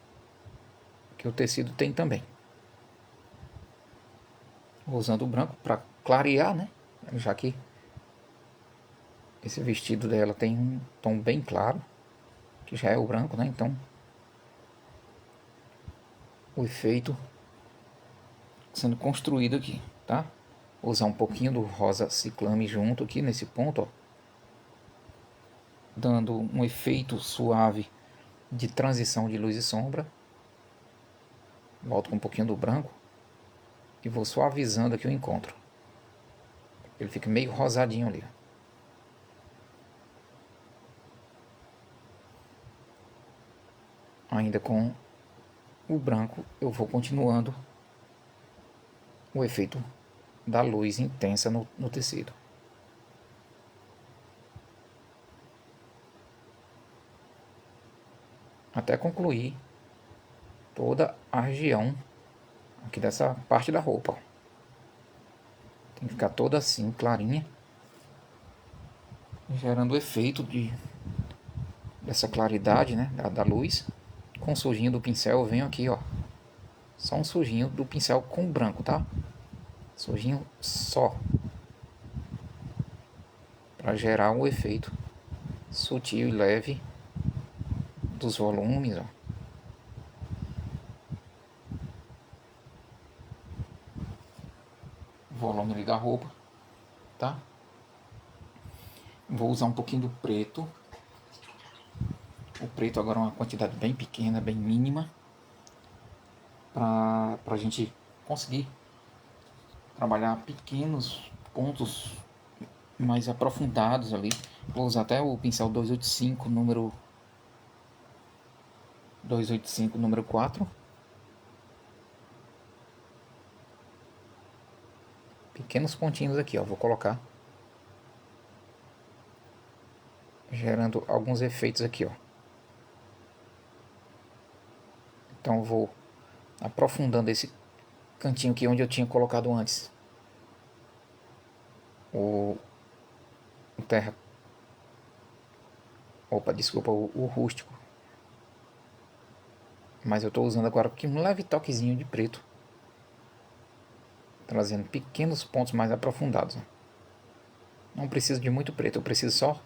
tecido tem também. Vou usando o branco para clarear, né? Já que esse vestido dela tem um tom bem claro, que já é o branco, né? Então o efeito sendo construído aqui, tá? Vou usar um pouquinho do rosa ciclame junto aqui nesse ponto, ó, dando um efeito suave de transição de luz e sombra. Volto com um pouquinho do branco e vou suavizando aqui o encontro. Ele fica meio rosadinho ali. Ainda com o branco eu vou continuando o efeito da luz intensa no tecido. Até concluir toda a região aqui dessa parte da roupa. Tem que ficar toda assim, clarinha, gerando o efeito dessa claridade, né, da luz. Com o sujinho do pincel eu venho aqui, ó, só um sujinho do pincel com branco, tá? Sujinho só, para gerar um efeito sutil e leve dos volumes, ó. volume ali da roupa, tá? Vou usar um pouquinho do preto. O preto agora é uma quantidade bem pequena, bem mínima, para a gente conseguir trabalhar pequenos pontos mais aprofundados ali. Vou usar até o pincel 285 número 4. Pequenos pontinhos aqui, ó, vou colocar, gerando alguns efeitos aqui, ó. Então vou aprofundando esse cantinho aqui onde eu tinha colocado antes o terra, opa, desculpa, o rústico, mas eu estou usando agora aqui um leve toquezinho de preto, trazendo pequenos pontos mais aprofundados. Não preciso de muito preto, eu preciso só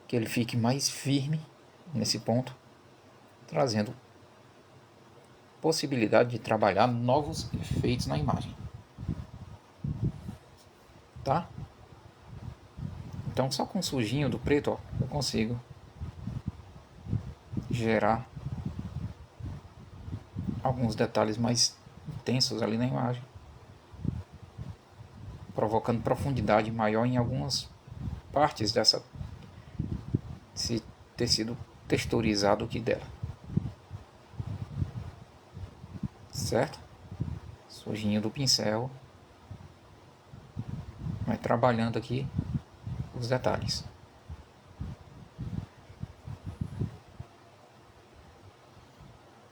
que ele fique mais firme nesse ponto, trazendo possibilidade de trabalhar novos efeitos na imagem, tá? Então só com o sujinho do preto, ó, eu consigo gerar alguns detalhes mais intensos ali na imagem, provocando profundidade maior em algumas partes desse tecido texturizado aqui dela, certo? Sujinho do pincel, vai trabalhando aqui os detalhes.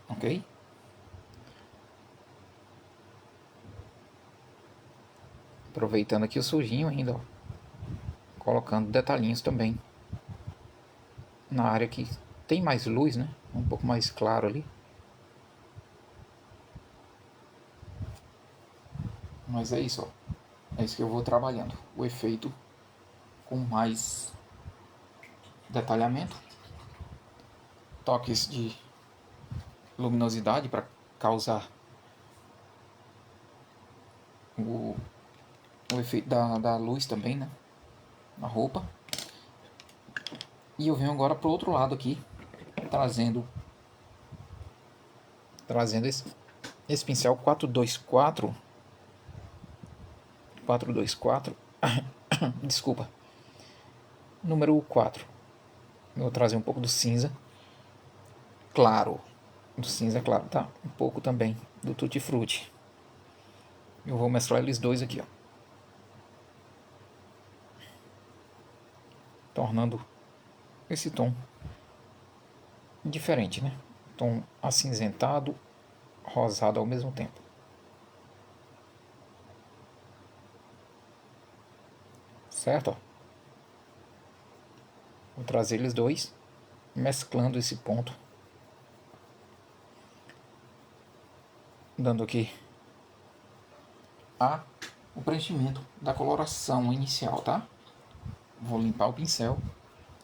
Ok? Aproveitando aqui o sujinho ainda, ó, colocando detalhinhos também na área que tem mais luz, né? Um pouco mais claro ali. Mas é isso, ó. É isso que eu vou trabalhando. O efeito com mais detalhamento, toques de luminosidade para causar o, o efeito da luz também, né? Na roupa. E eu venho agora pro outro lado aqui, trazendo esse pincel 424, desculpa, número 4. Eu vou trazer um pouco do cinza claro, tá? Um pouco também do Tutti Frutti. Eu vou mesclar eles dois aqui, ó, tornando esse tom diferente, né? Tom acinzentado, rosado ao mesmo tempo. Certo? Ó. Vou trazer eles dois, mesclando esse ponto, dando aqui o preenchimento da coloração inicial, tá? Vou limpar o pincel,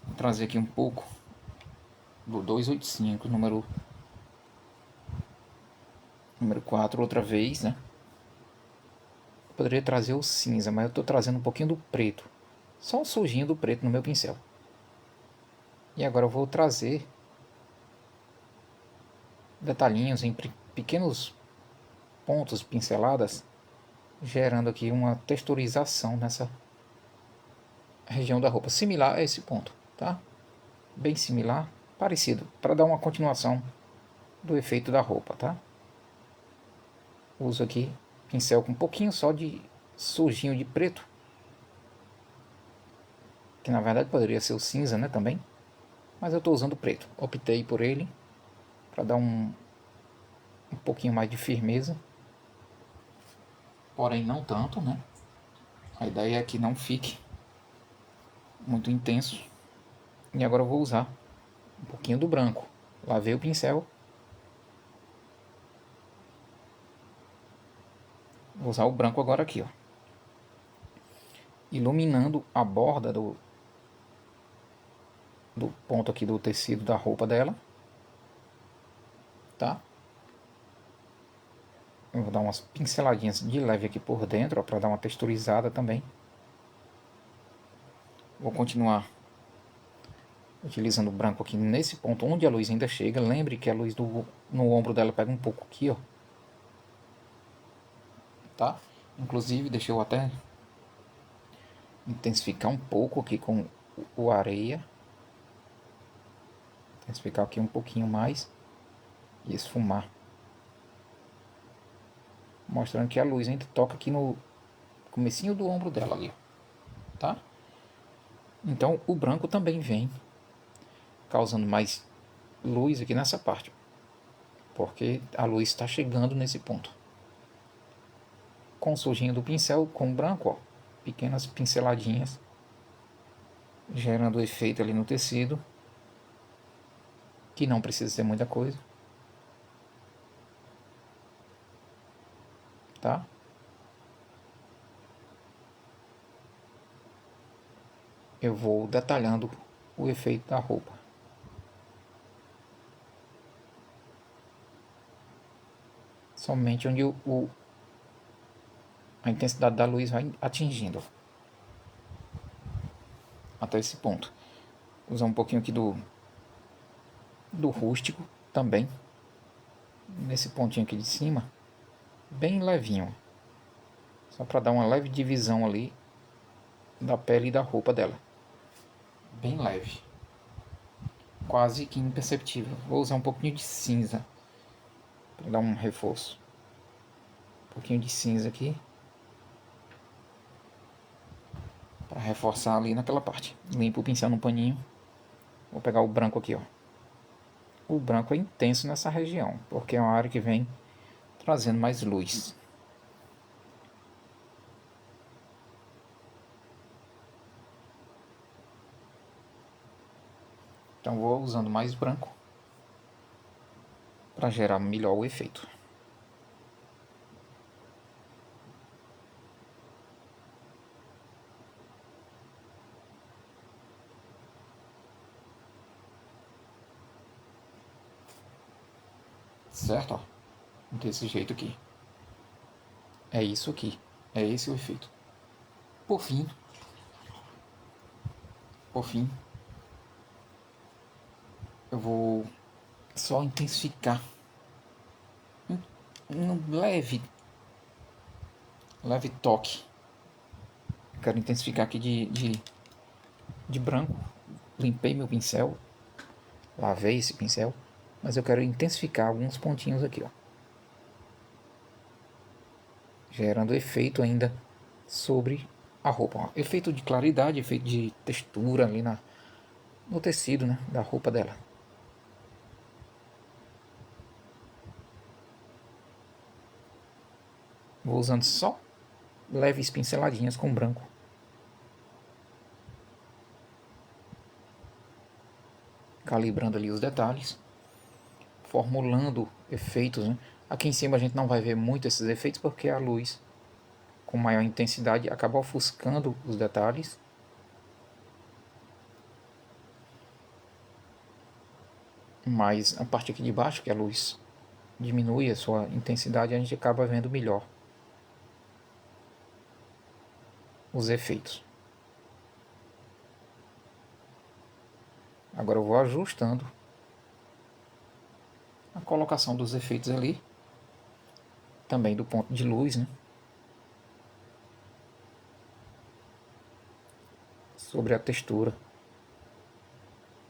vou trazer aqui um pouco do 285, número 4 outra vez, né? Eu poderia trazer o cinza, mas eu estou trazendo um pouquinho do preto, só um sujinho do preto no meu pincel. E agora eu vou trazer detalhinhos em pequenos pontos, pinceladas, gerando aqui uma texturização nessa região da roupa, similar a esse ponto, tá? Bem similar, parecido, para dar uma continuação do efeito da roupa, tá? Uso aqui pincel com um pouquinho só de sujinho de preto, que na verdade poderia ser o cinza, né, também, mas eu estou usando preto, optei por ele para dar um pouquinho mais de firmeza, porém não tanto, né? A ideia é que não fique muito intenso. E agora eu vou usar um pouquinho do branco. Lavei o pincel. Vou usar o branco agora aqui, ó. Iluminando a borda do ponto aqui do tecido da roupa dela. Tá? Eu vou dar umas pinceladinhas de leve aqui por dentro, para dar uma texturizada também. Vou continuar utilizando o branco aqui nesse ponto onde a luz ainda chega. Lembre que a luz no ombro dela pega um pouco aqui, ó. Tá? Inclusive, deixa eu até intensificar um pouco aqui com o areia. Intensificar aqui um pouquinho mais. E esfumar. Mostrando que a luz ainda toca aqui no comecinho do ombro dela ali, tá? Então o branco também vem causando mais luz aqui nessa parte, porque a luz está chegando nesse ponto. Com o sujinho do pincel com o branco, ó, pequenas pinceladinhas, gerando efeito ali no tecido, que não precisa ser muita coisa, tá? Eu vou detalhando o efeito da roupa. Somente onde a intensidade da luz vai atingindo. Até esse ponto. Vou usar um pouquinho aqui do rústico também. Nesse pontinho aqui de cima. Bem levinho. Só para dar uma leve divisão ali da pele e da roupa dela. Bem leve. Quase que imperceptível. Vou usar um pouquinho de cinza para dar um reforço. Um pouquinho de cinza aqui. Para reforçar ali naquela parte. Limpo o pincel no paninho. Vou pegar o branco aqui, ó. O branco é intenso nessa região, porque é uma área que vem trazendo mais luz. Então vou usando mais branco para gerar melhor o efeito. Certo? Ó, desse jeito aqui. É isso aqui. É esse o efeito. Por fim, eu vou só intensificar um leve toque. Quero intensificar aqui de branco. Limpei meu pincel, lavei esse pincel, mas eu quero intensificar alguns pontinhos aqui, ó, gerando efeito ainda sobre a roupa, ó. Efeito de claridade, efeito de textura ali no tecido, né, da roupa dela. Vou usando só leves pinceladinhas com branco. Calibrando ali os detalhes. Formulando efeitos, né? Aqui em cima a gente não vai ver muito esses efeitos porque a luz com maior intensidade acaba ofuscando os detalhes. Mas a parte aqui de baixo, que a luz diminui a sua intensidade, a gente acaba vendo melhor os efeitos. Agora eu vou ajustando a colocação dos efeitos ali, também do ponto de luz, né, sobre a textura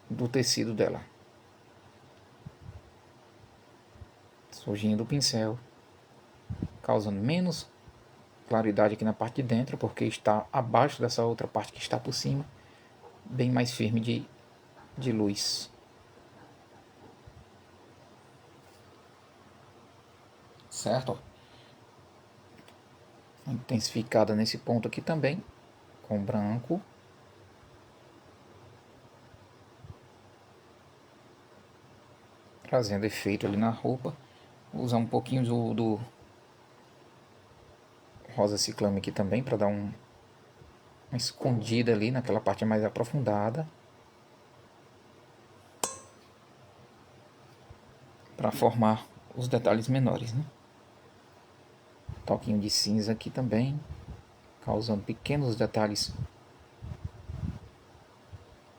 do tecido dela. Surgindo do pincel, causando menos claridade aqui na parte de dentro, porque está abaixo dessa outra parte que está por cima, bem mais firme de luz. Certo? Intensificada nesse ponto aqui também, com branco. Trazendo efeito ali na roupa. Vou usar um pouquinho do rosa ciclame aqui também, para dar uma escondida ali naquela parte mais aprofundada. Para formar os detalhes menores, né? toquinho de cinza aqui também, causando pequenos detalhes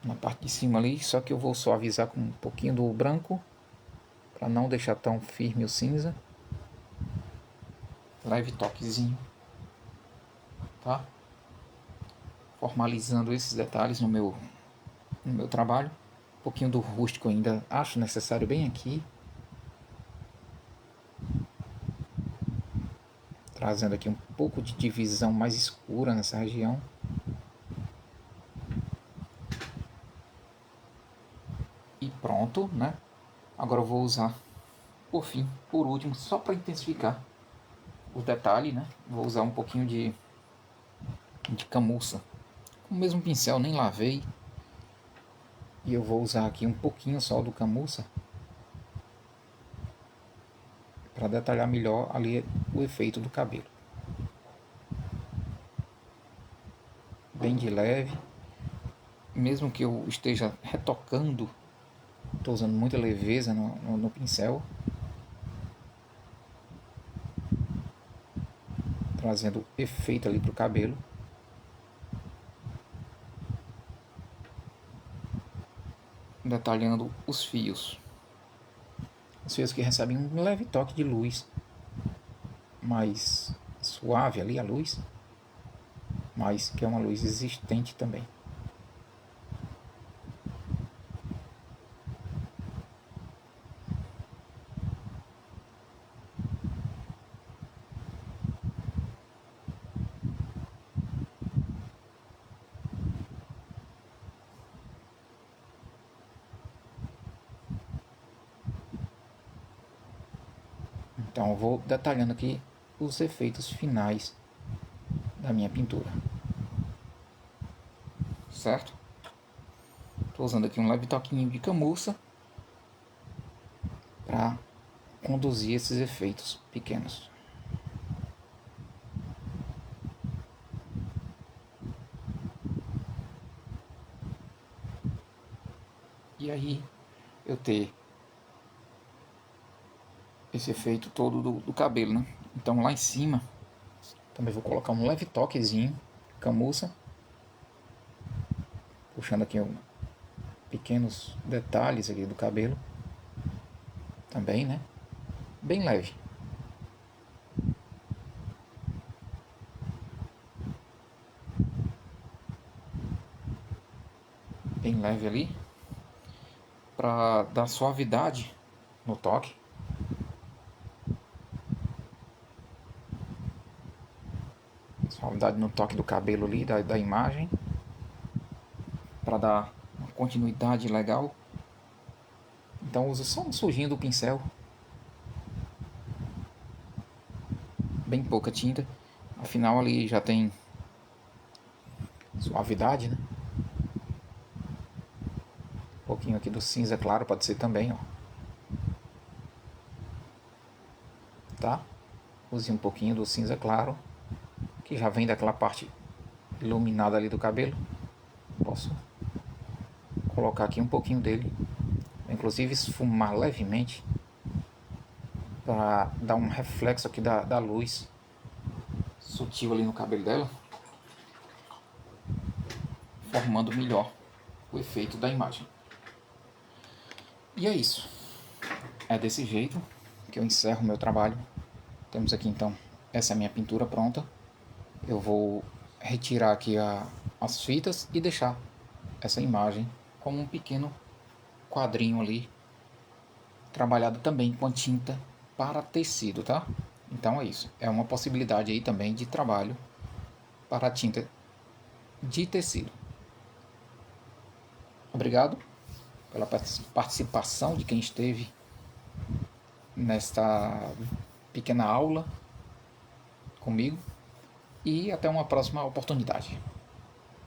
na parte de cima ali, só que eu vou suavizar com um pouquinho do branco para não deixar tão firme o cinza. Leve toquezinho, tá? Formalizando esses detalhes no meu trabalho. Um pouquinho do rústico ainda acho necessário bem aqui, trazendo aqui um pouco de divisão mais escura nessa região. E pronto, né? Agora eu vou usar, por fim, por último, só para intensificar o detalhe, né? Vou usar um pouquinho de camurça. Com o mesmo pincel, nem lavei. E eu vou usar aqui um pouquinho só do camurça para detalhar melhor ali o efeito do cabelo. Bem de leve. Mesmo que eu esteja retocando, estou usando muita leveza no pincel. Trazendo efeito ali para o cabelo. Detalhando os fios. Os fios que recebem um leve toque de luz. Mais suave ali a luz. Mas que é uma luz existente também. Então eu vou detalhando aqui os efeitos finais da minha pintura. Certo? Estou usando aqui um leve toquinho de camurça para conduzir esses efeitos pequenos. E aí eu ter esse efeito todo do cabelo, né? Então lá em cima também vou colocar um leve toquezinho, camurça, puxando aqui pequenos detalhes aqui do cabelo, também, né? Bem leve. Bem leve ali, para dar suavidade no toque. Suavidade no toque do cabelo ali, da imagem, para dar uma continuidade legal. Então uso só um sujinho do pincel, bem pouca tinta, afinal ali já tem suavidade, né? Um pouquinho aqui do cinza claro pode ser também, ó. Tá? Use um pouquinho do cinza claro, que já vem daquela parte iluminada ali do cabelo. Posso colocar aqui um pouquinho dele, inclusive esfumar levemente para dar um reflexo aqui da luz sutil ali no cabelo dela, formando melhor o efeito da imagem. E é isso. É desse jeito que eu encerro meu trabalho. Temos aqui então, essa é a minha pintura pronta. Eu vou retirar aqui as fitas e deixar essa imagem como um pequeno quadrinho ali, trabalhado também com tinta para tecido, tá? Então é isso. É uma possibilidade aí também de trabalho para tinta de tecido. Obrigado pela participação de quem esteve nesta pequena aula comigo e até uma próxima oportunidade.